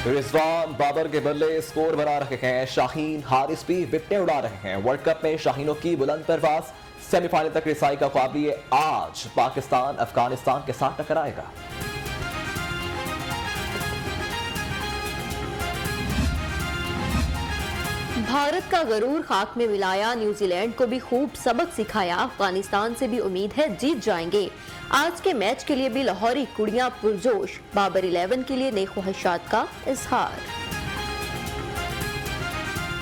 रिजवान बाबर के बल्ले स्कोर बना रहे हैं। शाहीन हारिस भी विकेटें उड़ा रहे हैं। वर्ल्ड कप में शाहीनों की बुलंद परवाज, सेमीफाइनल तक रिसाई का ख्वाब लिए आज पाकिस्तान अफगानिस्तान के साथ टकराएगा। भारत का गरूर खाक में मिलाया, न्यूजीलैंड को भी खूब सबक सिखाया। अफगानिस्तान से भी उम्मीद है जीत जाएंगे। आज के मैच के लिए भी लाहौरी कुड़ियां पुरजोश, बाबर 11 के लिए नई ख्वाहिशात का इजहार।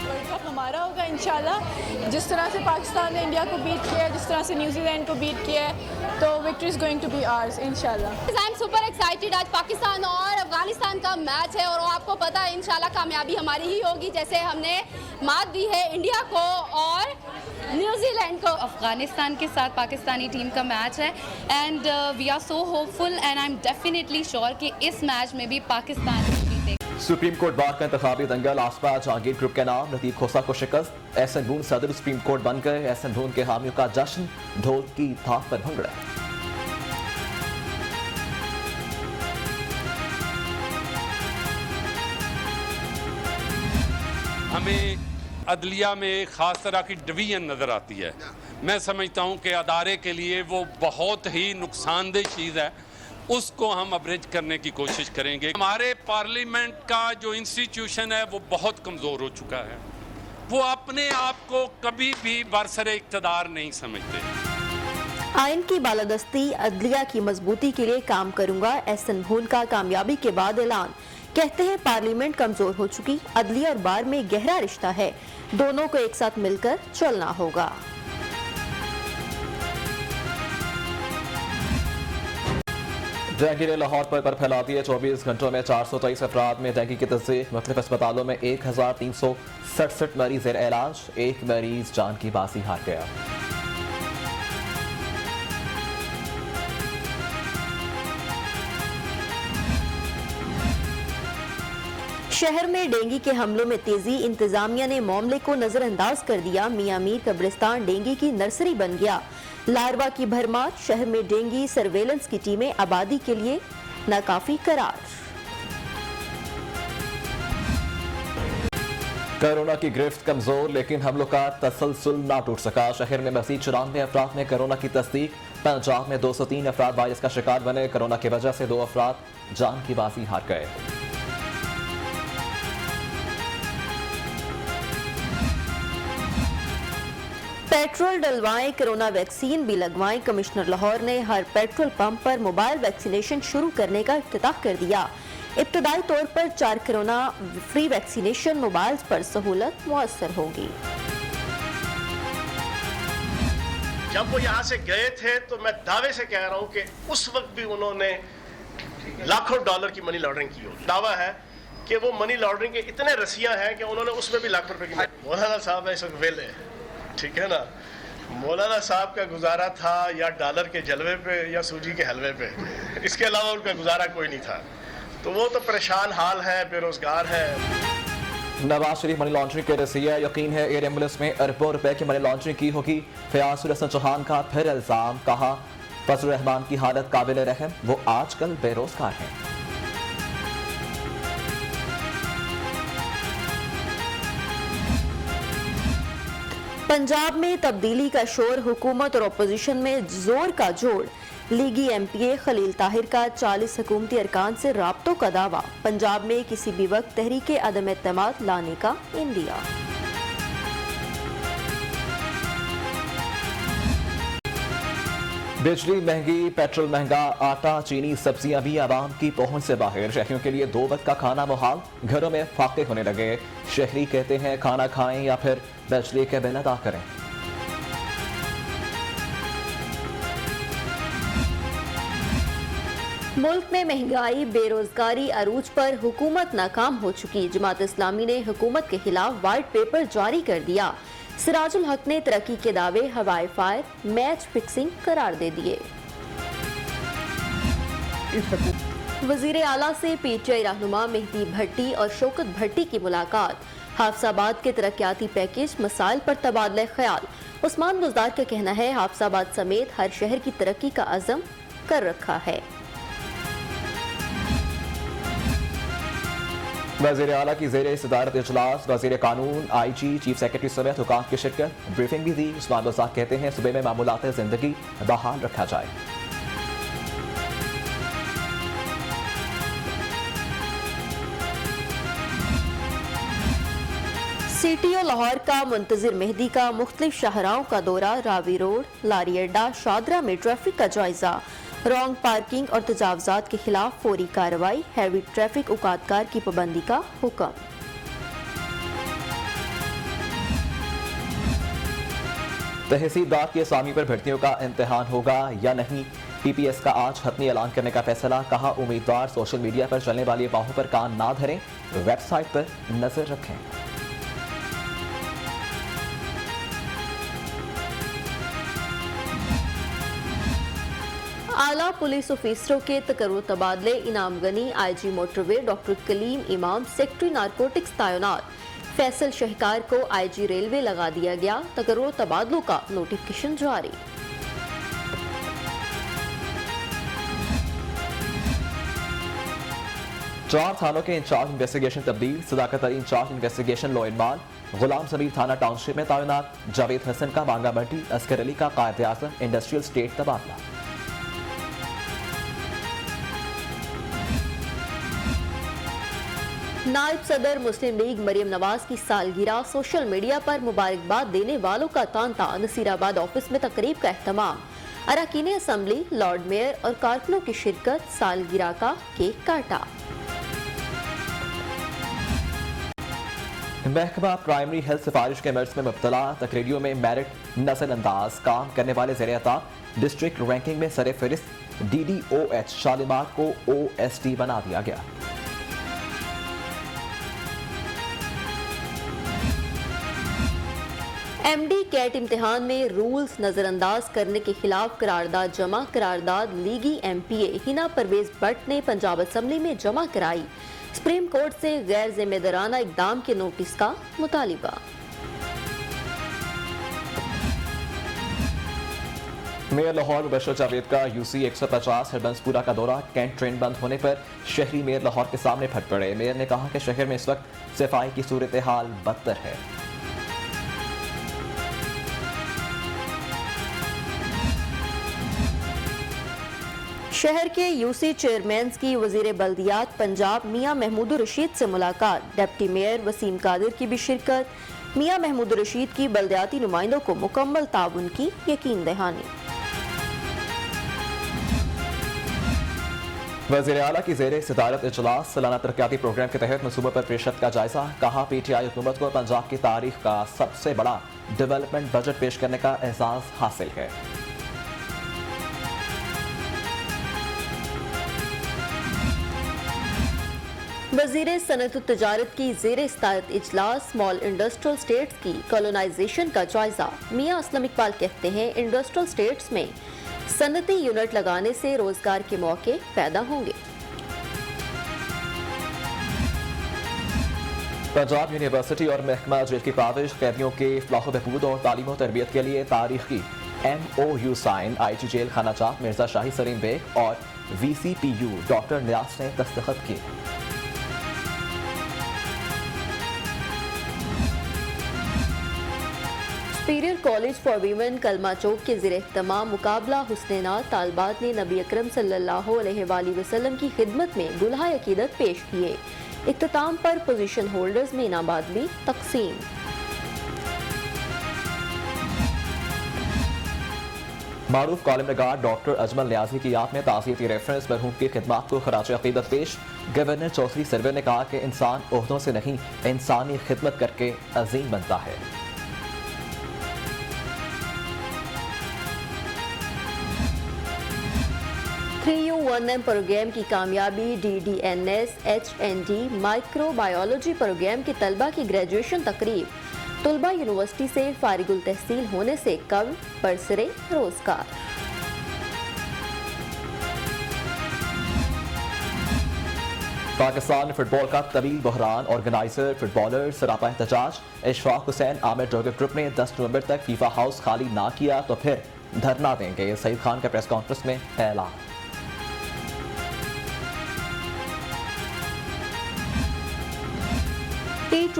वर्ल्ड कप हमारा होगा इंशाल्लाह। जिस तरह से पाकिस्तान ने इंडिया को बीट किया है, जिस तरह से न्यूजीलैंड को बीट किया है, तो victory is going to be ours इंशाल्लाह। I am super excited. आज पाकिस्तान और अफगानिस्तान का मैच है और आपको पता है इंशाल्लाह कामयाबी हमारी ही होगी, जैसे हमने मात दी है इंडिया को और न्यूजीलैंड को। अफगानिस्तान के साथ पाकिस्तानी टीम का मैच है and we are so hopeful and I am definitely sure कि इस मैच में भी पाकिस्तान जीतेगा। सुप्रीम कोर्ट बार का इंतखाबी दंगल, आसपा जहांगीर ग्रुप के नाम, नतीब खोसा को शिकस्त। एहसन बून सदर सुप्रीम कोर्ट बन गए। एहसन बून के हामियों का जश्न, ढोल की थाप पर भंगड़ा। हमें अदलिया में एक ख़ास तरह की डिवीजन नज़र आती है। मैं समझता हूँ कि अदारे के लिए वो बहुत ही नुकसानदेह चीज़ है, उसको हम अब्रेज करने की कोशिश करेंगे। हमारे पार्लियामेंट का जो इंस्टीट्यूशन है वो बहुत कमज़ोर हो चुका है। वो अपने आप को कभी भी बरसरे इक़्तिदार नहीं समझते। आइन की बालादस्ती, अदलिया की मजबूती के लिए काम करूंगा। एहसन बून का कामयाबी के बाद ऐलान। कहते हैं पार्लियामेंट कमजोर हो चुकी, अदलिया और बार में गहरा रिश्ता है, दोनों को एक साथ मिलकर चलना होगा। डेंगू ने लाहौर पर फैला दिए। 24 घंटों में 423 अफराद में डेंगू की तस्दीक। मुख्तलिफ अस्पतालों में 1367 मरीज ज़ेर इलाज। एक मरीज जान की बाजी हार गया। शहर में डेंगू के हमलों में तेजी, इंतजामिया ने मामले को नजरअंदाज कर दिया। मियां मीर कब्रिस्तान डेंगू की नर्सरी बन गया। लार्वा की भरमार, शहर में डेंगू सर्वेलेंस की टीमें आबादी के लिए नाकाफी करार। कोरोना की गिरफ्त कमजोर, लेकिन हमलों का तसलसल ना टूट सका। शहर में मजीद 94 अफराद में कोरोना की तस्दीक। पंजाब में 203 अफराद वायरस का शिकार बने। कोरोना की वजह से 2 अफराद जान की बाजी हार गए। पेट्रोल डलवाएं, कोरोना वैक्सीन भी लगवाएं। कमिश्नर लाहौर ने हर पेट्रोल पंप पर मोबाइल वैक्सीनेशन शुरू करने का इफ्तिताह कर दिया। इब्तदाई तौर पर 4 कोरोना फ्री वैक्सीनेशन मोबाइल पर सहूलत मुयस्सर होगी। जब वो यहाँ से गए थे तो मैं दावे से कह रहा हूँ कि उस वक्त भी उन्होंने लाखों डॉलर की मनी लॉन्ड्रिंग की होगी। दावा है कि वो मनी लॉन्ड्रिंग के इतने रसिया हैं कि उन्होंने उसमें भी लाख रुपए की। मौलाना साहब इस वक्त वेले, ठीक है ना। मौलाना साहब का गुजारा था या डॉलर के जलवे पे या सूजी के हलवे पे, इसके अलावा उनका गुजारा कोई नहीं था। तो वो तो परेशान हाल है, बेरोजगार है। नवाज शरीफ मनी लॉन्ड्रिंग के रसिया, यकीन है एयर एम्बुलेंस में अरबों रुपए की मनी लॉन्ड्रिंग की होगी। फयाजुल हसन चौहान का फिर इल्जाम, कहा फजलुर रहमान की हालत काबिल रहम, वो आजकल बेरोजगार हैं। पंजाब में तब्दीली का शोर, हुकूमत और अपोजिशन में जोर का जोड़। लीगी एमपीए खलील ताहिर का 40 हुकूमती अरकान से राब्तों का दावा। पंजाब में किसी भी वक्त तहरीके अदम एतमाद लाने का इंदिया। बिजली महंगी, पेट्रोल महंगा, आटा चीनी सब्जियां भी आवाम की पहुंच से बाहर। शहरियों के लिए 2 वक्त का खाना मुहाल, घरों में फाके होने लगे। शहरी कहते हैं खाना खाएं या फिर बिजली के बिल अदा करें। मुल्क में महंगाई, बेरोजगारी अरूज पर, हुकूमत नाकाम हो चुकी। जमात इस्लामी ने हुकूमत के खिलाफ व्हाइट पेपर जारी कर दिया। सिराजुल हक ने तरक्की के दावे हवाई फायर, मैच फिक्सिंग करार दे दिए। वजीर आला से पीटीआई रहनुमा मेहदी भट्टी और शौकत भट्टी की मुलाकात। हाफसाबाद के तरक्याती पैकेज, मसाइल पर तबादला ख्याल। उस्मान बुज़दार का कहना है हाफसाबाद समेत हर शहर की तरक्की का अज़म कर रखा है। वज़ीर आला की ज़ेरे सदारत इजलास वज़ीर कानून IG चीफ सेक्रेटरी समेत हुकाम की शिरकत, ब्रीफिंग भी दी। उस्मान रज़ाक कहते हैं सूबे में मामूलात ज़िंदगी बहाल रखा जाए। CTO लाहौर का मुंतजिर मेहदी का मुख्तलिफ शाहराओं का दौरा, रावी रोड, लारी अड्डा, शादरा में ट्रैफिक का जायजा, रॉन्ग पार्किंग और तजावजात के खिलाफ फौरी कार्रवाई, हैवी ट्रैफिक उकातकार की पाबंदी का हुक्म। तहसीलदार की असामी पर भर्तियों का इम्तिहान होगा या नहीं, PPS का आज हतमी ऐलान करने का फैसला। कहा उम्मीदवार सोशल मीडिया पर चलने वाली अफवाहों पर कान ना धरें, वेबसाइट पर नजर रखें। आला पुलिस ऑफिसरों के तकर्रुर तबादले, Inam Gani IG motorway doctor Kaleem Imam secretary narcotics तैनात, फैसल शहकार को IG रेलवे लगा दिया गया। तकर्रुर तबादलों का नोटिफिकेशन जारी। चार थानों के इंचार्ज इन्वेस्टिगेशन तब्दील, Sadaqat Ali incharge investigation law and Ghulam Sameer थाना टाउनशिप में तैनात, जावेद हसन का बांगा मंडी, असगर अली का कायद आज़म इंडस्ट्रियल स्टेट तबादला। नायब सदर मुस्लिम लीग मरियम नवाज की सालगिरह, सोशल मीडिया पर मुबारकबाद देने वालों का तांता, नसीराबाद ऑफिस में तकरीब का एहतमाम, अरकान असम्बली, लॉर्ड मेयर और कारकुनों की शिरकत, सालगिरह का केक काटा। महकमा प्राइमरी हेल्थ सिफारिश के मर्ज में मुब्तला, तकरीरियों में मेरिट नजरअंदाज, काम करने वाले ज़ेर-ए-अता, डिस्ट्रिक्ट रैंकिंग में सरे फहरिस्त DDOH शालिमार को OSD बना दिया गया। MD कैट इम्तिहान में रूल्स नजरअंदाज करने के खिलाफ करारदाद जमा, करारदाद लीगी MPA हिना परवेज भट्ट ने पंजाब असम्बली में जमा कराई। सुप्रीम कोर्ट से गैर जिम्मेदाराना इकदाम के नोटिस का मुतालिबा। मेयर लाहौर मुबशर जावेद का UC 150 हरबंसपुरा का दौरा, कैंट ट्रेन बंद होने पर शहरी मेयर लाहौर के सामने फट पड़े। मेयर ने कहा कि शहर में इस वक्त सफाई की सूरत हाल बदतर है। शहर के UC चेयरमैन की वजीर बल्दियात पंजाब मियां महमूद रशीद से मुलाकात, डिप्टी मेयर वसीम कादिर की भी शिरकत, मियां महमूद रशीद की बल्दियाती नुमाइंदों को मुकम्मल ताउन की यकीन दहानी। वज़ीर आला की ज़ेरे सदारत इजलास, सालाना तरक्याती प्रोग्राम के तहत मनसूबों पर पेशरफ्त का जायजा। कहा PTI हुकूमत को पंजाब की तारीख का सबसे बड़ा डेवलपमेंट बजट पेश करने का एजाज हासिल है। वज़ीर सनअत तजारत की ज़ेरे सदारत इजलास, स्मॉल इंडस्ट्रियल स्टेट्स की कॉलोनाइजेशन का जायजा। मियां असलम इकबाल कहते हैं इंडस्ट्रियल स्टेट्स में सनती यूनिट लगाने से रोजगार के मौके पैदा होंगे। पंजाब यूनिवर्सिटी और महकमा जेल की काविश, कैदियों के फलाह बहबूद और तालीम और तरबियत के लिए तारीखी MOU साइन, IG जेल खाना चाक मिर्जा शाही सलीम बेग और VCPU डॉक्टर न्यास ने दस्तखत किए। सुपीरियर कॉलेज फॉर वीमेन कलमा चौक के ज़ेरे एहतमाम मुकाबला हुस्नैनात तालबात ने नबी अकरम सल्लल्लाहु अलैहि वसल्लम की खिदमत में गुलहा अकीदत पेश किए। इख्तिताम पर पोजीशन होल्डर्स में इनामात भी तकसीम। मारूफ कॉलम नगार डॉक्टर अजमल न्याजी की याद में ताज़ियती रेफरेंस मरहूम की खिदमत को खराज अकीदत पेश। गवर्नर चौधरी सरवर ने कहा कि इंसान ओहदों से नहीं, इंसानी खिदमत करके अजीम बनता है। 3U1M प्रोग्राम की कामयाबी, DDNS HND माइक्रोबायोलॉजी प्रोग्राम के तलबा की ग्रेजुएशन तकरीब। तलबा यूनिवर्सिटी से फारिगुल तहसील होने से कब बरसरे रोजगार। पाकिस्तान फुटबॉल का तवील बहरान, ऑर्गेनाइजर फुटबॉलर सरापा एहतजाज। इशफाक हुसैन आमिर डोगर ग्रुप ने 10 नवंबर तक फीफा हाउस खाली ना किया तो फिर धरना देंगे। सईद खान का प्रेस कॉन्फ्रेंस में ऐलान।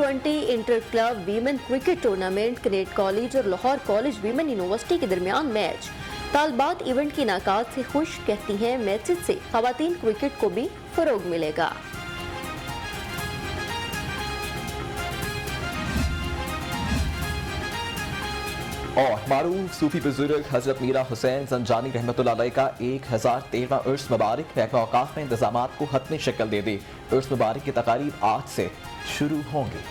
T20 inter club women cricket tournament Kinnaird college और लाहौर कॉलेज वीमेन यूनिवर्सिटी के दरमियान मैच। तालबात इवेंट की नाकात से खुश, कहती हैं मैचेस से खवातीन क्रिकेट को भी फरोग मिलेगा। और मारूफ सूफी बुजुर्ग हजरत मीरा हुसैन ज़ंजानी रहमतुल्लाह अलैह का 1013वां उर्स मुबारक महकमा औकाफ ने इंतजामात को हतमी शक्ल दे दी। उर्स मुबारक की तकारीब आज से शुरू होंगी।